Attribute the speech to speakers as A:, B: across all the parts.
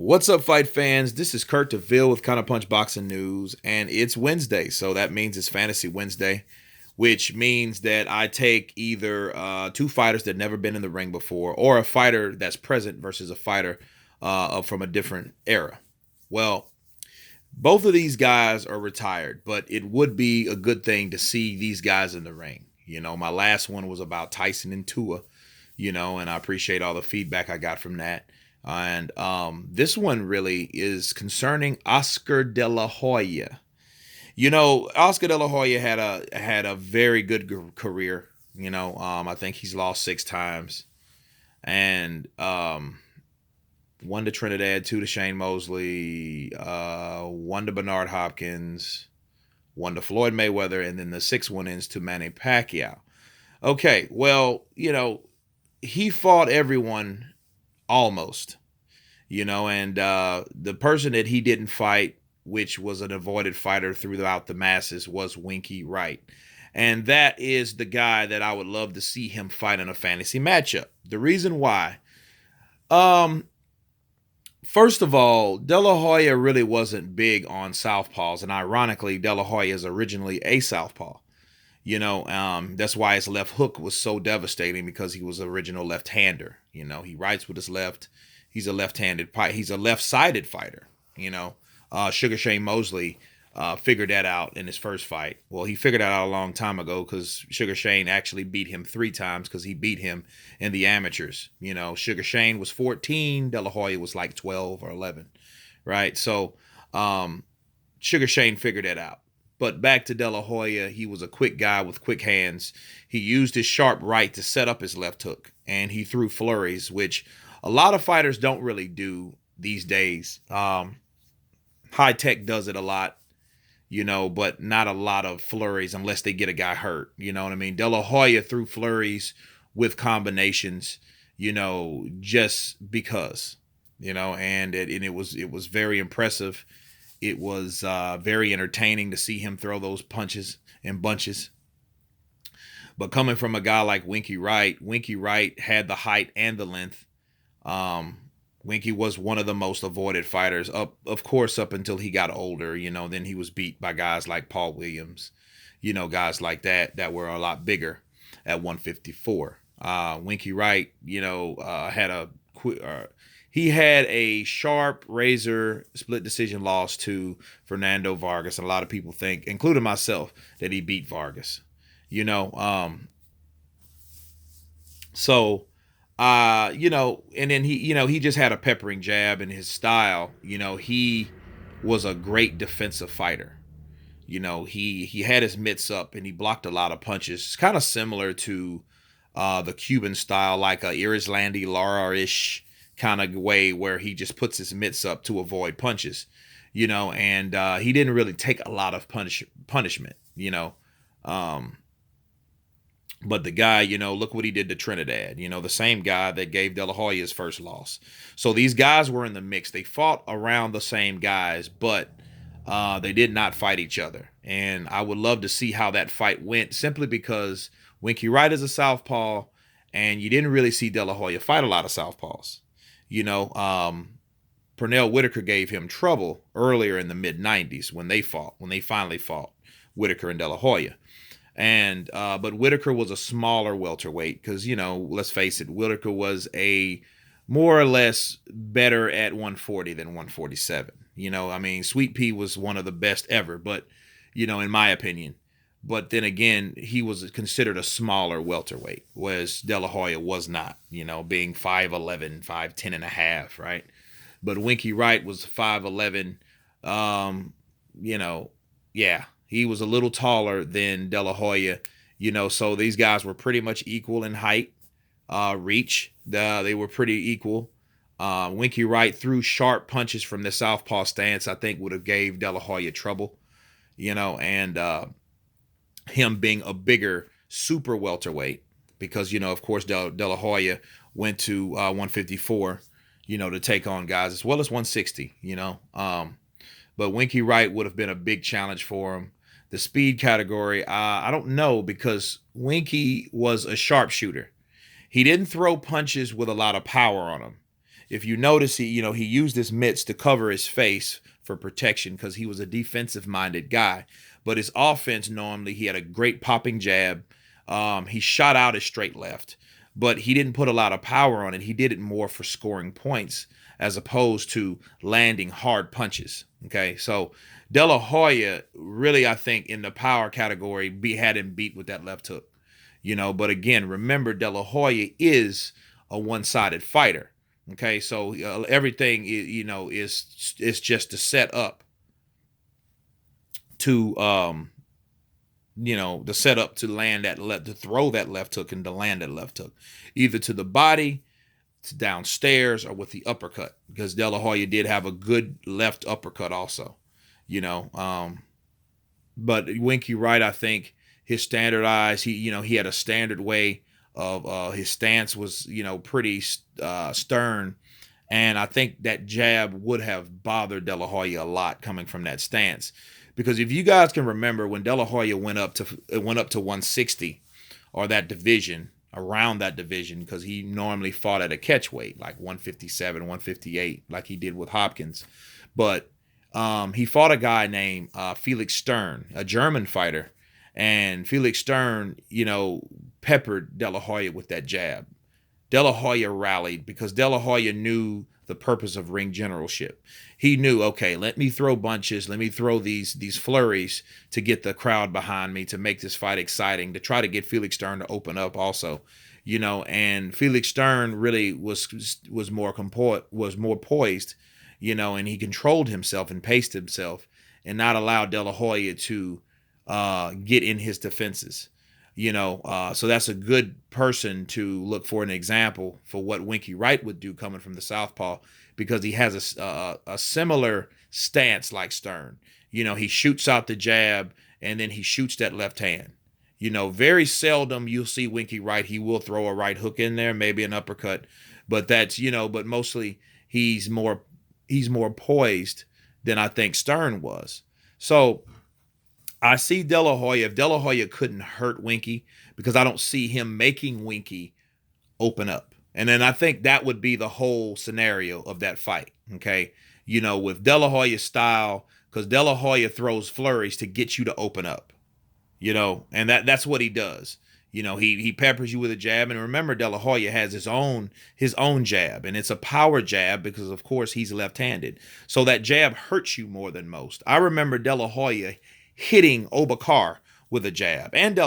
A: What's up, fight fans? This is Kurt DeVille with Counter Punch Boxing News, and it's Wednesday, so that means it's Fantasy Wednesday, which means that I take either two fighters that never been in the ring before, or a fighter that's present versus a fighter from a different era. Well, both of these guys are retired, but it would be a good thing to see these guys in the ring. My last one was about Tyson and Tua, and I appreciate all the feedback I got from that. And this one really is concerning Oscar De La Hoya. Oscar De La Hoya had a very good career. I think he's lost six times, and one to Trinidad, two to Shane Mosley, one to Bernard Hopkins, one to Floyd Mayweather, and then the sixth one is to Manny Pacquiao. Okay, well, he fought everyone almost, and the person that he didn't fight, which was an avoided fighter throughout the masses, was Winkie Wright. And that is the guy that I would love to see him fight in a fantasy matchup. The reason why, first of all, De La Hoya really wasn't big on southpaws, and ironically, De La Hoya is originally a southpaw. That's why his left hook was so devastating, because he was an original left-hander. He writes with his left. He's a left-handed fighter. He's a left-sided fighter. Sugar Shane Mosley figured that out in his first fight. Well, he figured that out a long time ago, because Sugar Shane actually beat him three times, because he beat him in the amateurs. Sugar Shane was 14. De La Hoya was like 12 or 11, right? So Sugar Shane figured that out. But back to De La Hoya, he was a quick guy with quick hands. He used his sharp right to set up his left hook, and he threw flurries, which a lot of fighters don't really do these days. High Tech does it a lot, but not a lot of flurries unless they get a guy hurt. You know what I mean? De La Hoya threw flurries with combinations, just because, and it was very impressive. It was very entertaining to see him throw those punches in bunches. But coming from a guy like Winkie Wright had the height and the length. Winkie was one of the most avoided fighters, of course, up until he got older. Then he was beat by guys like Paul Williams, guys like that were a lot bigger at 154. Winkie Wright, he had a sharp razor split decision loss to Fernando Vargas. And a lot of people think, including myself, that he beat Vargas. And then he just had a peppering jab in his style. He was a great defensive fighter. He had his mitts up and he blocked a lot of punches. It's kind of similar to the Cuban style, like a Islandi Lara-ish kind of way, where he just puts his mitts up to avoid punches, and he didn't really take a lot of punishment, but the guy, look what he did to Trinidad, the same guy that gave De La Hoya his first loss. So these guys were in the mix. They fought around the same guys, but they did not fight each other. And I would love to see how that fight went, simply because Winkie Wright is a southpaw, and you didn't really see De La Hoya fight a lot of southpaws. Pernell Whitaker gave him trouble earlier in the mid-90s when they finally fought, Whitaker and De La Hoya. And but Whitaker was a smaller welterweight, because, let's face it, Whitaker was a more or less better at 140 than 147. Sweet Pea was one of the best ever, but, in my opinion. But then again, he was considered a smaller welterweight, whereas De La Hoya was not, being 5'11", 5'10 and a half, right? But Winkie Wright was 5'11". Yeah, he was a little taller than De La Hoya, so these guys were pretty much equal in height, reach. They were pretty equal. Winkie Wright threw sharp punches from the southpaw stance, I think would have gave De La Hoya trouble, and him being a bigger super welterweight, because, of course, De La Hoya went to 154, to take on guys, as well as 160, but Winkie Wright would have been a big challenge for him. The speed category, I don't know, because Winkie was a sharpshooter. He didn't throw punches with a lot of power on him. if you notice, he used his mitts to cover his face for protection because he was a defensive minded guy. But his offense, normally he had a great popping jab. He shot out his straight left, but he didn't put a lot of power on it. He did it more for scoring points as opposed to landing hard punches. Okay, so De La Hoya really, I think, in the power category, had him beat with that left hook. But again, remember, De La Hoya is a one-sided fighter. Okay, so everything is just to set up to the setup to land to throw that left hook and to land that left hook, either to the body, to downstairs, or with the uppercut, because De La Hoya did have a good left uppercut also, but Winkie Wright, I think his standardized, he had a standard way of his stance was, pretty stern. And I think that jab would have bothered De La Hoya a lot coming from that stance. Because if you guys can remember, when De La Hoya went up to 160, or that division, around that division, because he normally fought at a catch weight, like 157, 158, like he did with Hopkins. But he fought a guy named Felix Stern, a German fighter. And Felix Stern, peppered De La Hoya with that jab. De La Hoya rallied because De La Hoya knew the purpose of ring generalship. He knew, okay, let me throw bunches, let me throw these flurries to get the crowd behind me, to make this fight exciting, to try to get Felix Stern to open up also. And Felix Stern really was more poised, and he controlled himself and paced himself and not allowed De La Hoya to get in his defenses. So that's a good person to look for an example for what Winkie Wright would do coming from the southpaw, because he has a similar stance like Stern. He shoots out the jab and then he shoots that left hand. Very seldom you'll see Winkie Wright. He will throw a right hook in there, maybe an uppercut, but that's, but mostly he's more poised than I think Stern was. So I see De La Hoya. If De La Hoya couldn't hurt Winkie, because I don't see him making Winkie open up. And then I think that would be the whole scenario of that fight. Okay. With De La Hoya's style, because De La Hoya throws flurries to get you to open up, and that's what he does. He peppers you with a jab. And remember, De La Hoya has his own jab, and it's a power jab because, of course, he's left-handed. So that jab hurts you more than most. I remember De La Hoya hitting Obakar with a jab, and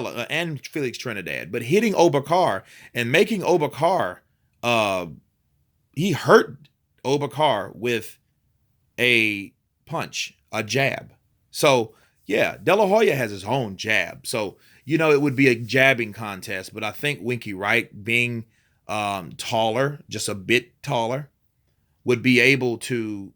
A: Felix Trinidad, but hitting Obakar and making Obakar, he hurt Obakar with a punch, a jab. So yeah, De La Hoya has his own jab. So, it would be a jabbing contest, but I think Winkie Wright, being taller, just a bit taller, would be able to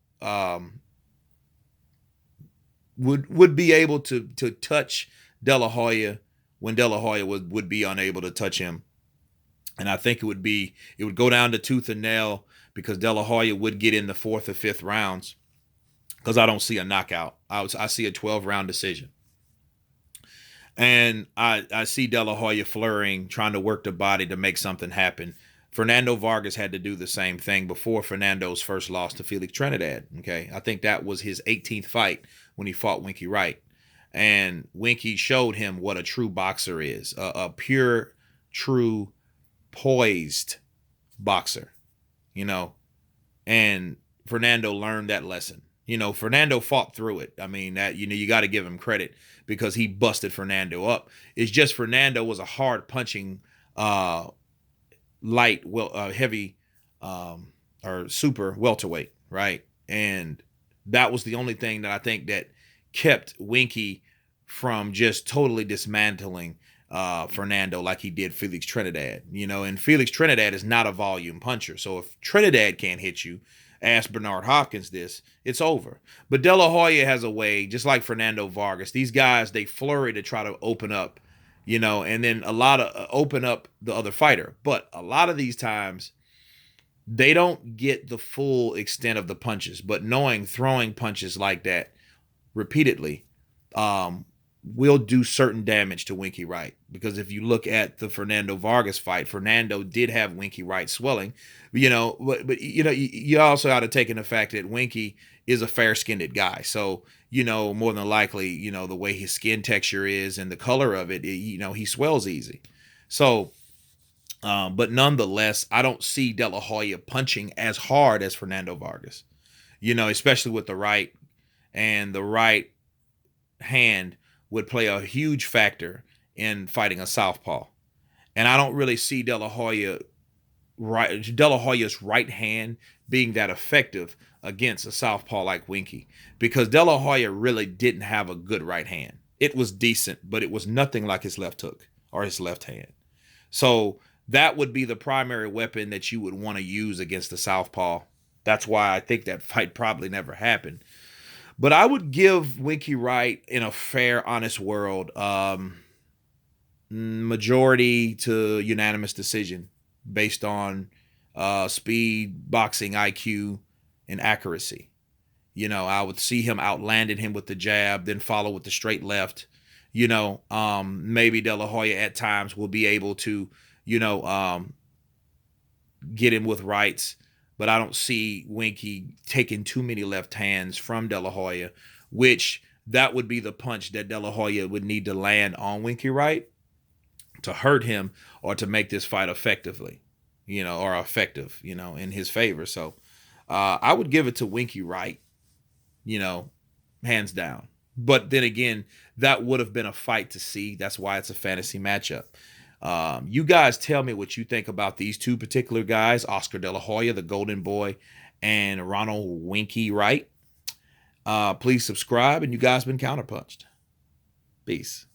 A: would be able to touch De La Hoya when De La Hoya would be unable to touch him. And I think it would go down to tooth and nail, because De La Hoya would get in the 4th or 5th rounds, because I don't see a knockout. I see a 12-round decision. And I see De La Hoya flurrying, trying to work the body to make something happen. Fernando Vargas had to do the same thing before Fernando's first loss to Felix Trinidad. Okay, I think that was his 18th fight when he fought Winkie Wright. And Winkie showed him what a true boxer is, a pure, true, poised boxer, and Fernando learned that lesson. Fernando fought through it. I mean, that, you got to give him credit, because he busted Fernando up. It's just Fernando was a hard punching, heavy, or super welterweight, right? And that was the only thing that I think that kept Winkie from just totally dismantling Fernando like he did Felix Trinidad. And Felix Trinidad is not a volume puncher. So if Trinidad can't hit you, ask Bernard Hopkins this, it's over. But De La Hoya has a way, just like Fernando Vargas, these guys, they flurry to try to open up, and then a lot of open up the other fighter. But a lot of these times, they don't get the full extent of the punches. But throwing punches like that repeatedly will do certain damage to Winkie Wright. Because if you look at the Fernando Vargas fight, Fernando did have Winkie Wright swelling, but you also got to take in the fact that Winkie is a fair-skinned guy. So, more than likely, the way his skin texture is and the color of it, he swells easy. So, but nonetheless, I don't see De La Hoya punching as hard as Fernando Vargas, especially with the right, and the right hand would play a huge factor in fighting a southpaw. And I don't really see De La Hoya's right hand being that effective against a southpaw like Winkie, because De La Hoya really didn't have a good right hand. It was decent, but it was nothing like his left hook or his left hand. So that would be the primary weapon that you would want to use against the southpaw. That's why I think that fight probably never happened. But I would give Winkie Wright, in a fair, honest world, majority to unanimous decision based on speed, boxing IQ, and accuracy. I would see him outlanding him with the jab, then follow with the straight left. Maybe De La Hoya at times will be able to, get him with rights, but I don't see Winkie taking too many left hands from De La Hoya, which that would be the punch that De La Hoya would need to land on Winkie Wright to hurt him or to make this fight effectively, or effective, in his favor. So I would give it to Winkie Wright, hands down. But then again, that would have been a fight to see. That's why it's a fantasy matchup. You guys tell me what you think about these two particular guys, Oscar De La Hoya, the Golden Boy, and Ronald Winkie Wright. Please subscribe, and you guys been counterpunched. Peace.